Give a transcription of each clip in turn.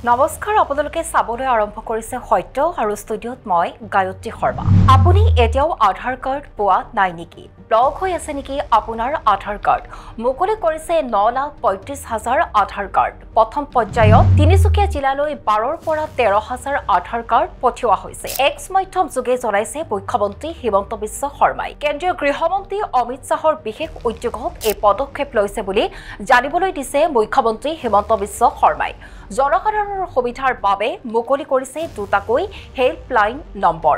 নমস্কাৰ আপোনালোকে চাবলৈ আৰম্ভ কৰিছে সত্য আৰু ষ্টুডিঅ'ত মই গায়ত্ৰী শৰ্মা আপুনি এতিয়াও আধাৰ কাৰ্ড পোৱা নাই নেকি ব্লক হৈ আছে নেকি আপোনাৰ আধাৰ কাৰ্ড মুকলি কৰিছে 9,35,000 আধাৰ কাৰ্ড প্ৰথম পৰ্যায়ত তিনিচুকীয়া জিলালৈ 12ৰ পৰা 13,000 আধাৰ কাৰ্ড পঠিওৱা হৈছে এক্স মাধ্যম যোগে জনাইছে মুখ্যমন্ত্ৰী হিমন্ত বিশ্ব শৰ্মাই কেন্দ্ৰীয় গৃহমন্ত্ৰী অমিত শাহৰ বিশেষ উদ্যোগত এই পদক্ষেপ লৈছে বুলি জানিবলৈ দিছে মুখ্যমন্ত্ৰী হিমন্ত বিশ্ব শৰ্মাই জনসাধাৰণৰ সুবিধাৰ বাবে মুকলি কৰিছে দুটাকৈ হেল্পলাইন নম্বৰ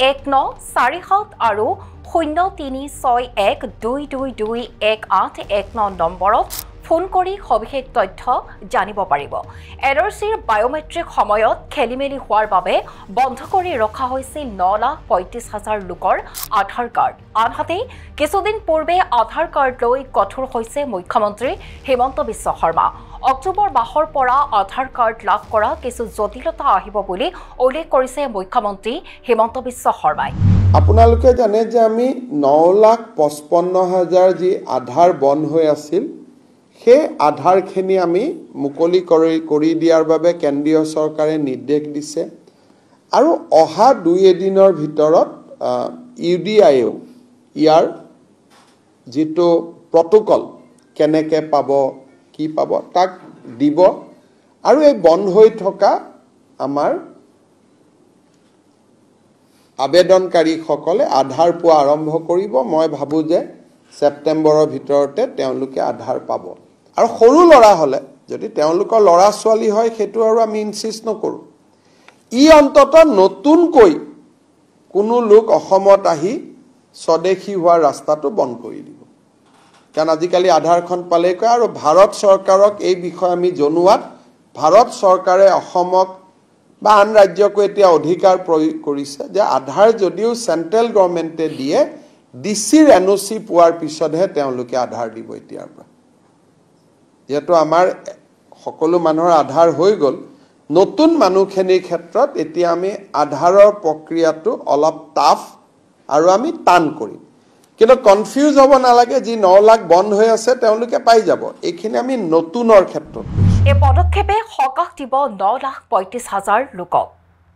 1947 আৰু 0361222181 নম্বৰত ফোন কৰি সবিশেষ তথ্য জানিব পাৰিব এনআৰচিৰ বায়োমেট্ৰিক সময়ত খেলিমেলি হোৱাৰ বাবে বন্ধ কৰি ৰখা হৈছিল 9,35,000 লোকৰ আধাৰ কাৰ্ড আনহাতে কিছুদিন পূৰ্বে আধাৰ কাৰ্ড লৈ কঠোৰ হৈছে মুখ্যমন্ত্ৰী হিমন্ত বিশ্ব শৰ্মা অক্টোবৰ মাহৰ পৰা আধাৰ কাৰ্ড লাভ কৰা কিছু জটিলতা আহিব বুলি উল্লেখ কৰিছে মুখ্যমন্ত্ৰী হিমন্ত বিশ্ব শৰ্মাই আপোনালোকে জানে যে আমি 9,55,000 যি আধাৰ বন্ধ হৈ আছিল সেই আধাৰখিনি আমি মুকলি কৰি দিয়াৰ বাবে কেন্দ্ৰীয় চৰকাৰে নিৰ্দেশ দিছে আৰু অহা 2 দিনৰ ভিতৰত ইউডিআইও ইয়াৰ যিটো প্ৰটোকল কেনেকৈ পাব কি পাব তাক দিব আৰু এই বন্ধ হৈ থকা আমাৰ আবেদনকাৰীসকলে আধাৰ পোৱা আৰম্ভ কৰিব মই ভাবো যে সেপ্টেম্বৰৰ ভিতৰতে তেওঁলোকে আধাৰ পাব আৰু সৰু লৰা হলে যদি তেওঁলোকৰ লৰা ছোৱালী হয় সেইটো আৰু আমি ইনসিষ্ট নকৰো ই অন্তত নতুনকৈ কোনো লোক অসমত আহি স্বদেশী হোৱাৰ ৰাস্তাটো বন্ধ কৰি দিব কাৰণ আজিকালি আধাৰখন পালে কয় আৰু ভাৰত চৰকাৰক এই বিষয় আমি জনোৱাত ভাৰত চৰকাৰে অসমক বা আন ৰাজ্যকো এতিয়া অধিকাৰ প্ৰয়োগ কৰিছে যে আধাৰ যদিও সেন্ট্ৰেল গভৰ্নমেণ্টে দিয়ে ডিসিৰ এনওসি পোৱাৰ পিছতহে তেওঁলোকে আধাৰ দিব এতিয়াৰ পৰা যেটো আমাৰ সকলো মানুহৰ আধাৰ হৈ গল নতুন মানুহখিনিৰ ক্ষেত্ৰত এতিয়া আমি আধাৰৰ প্ৰক্ৰিয়াটো অলপ টাফ আৰু আমি টান কৰিম কিন্তু কনফিউজ হ'ব নালাগে যি 9 লাখ বন্ধ হৈ আছে তেওঁলোকে পাই যাব এইখিনি আমি নতুনৰ ক্ষেত্ৰত এই পদক্ষেপে সকাহ দিব 9,35,000 লোকক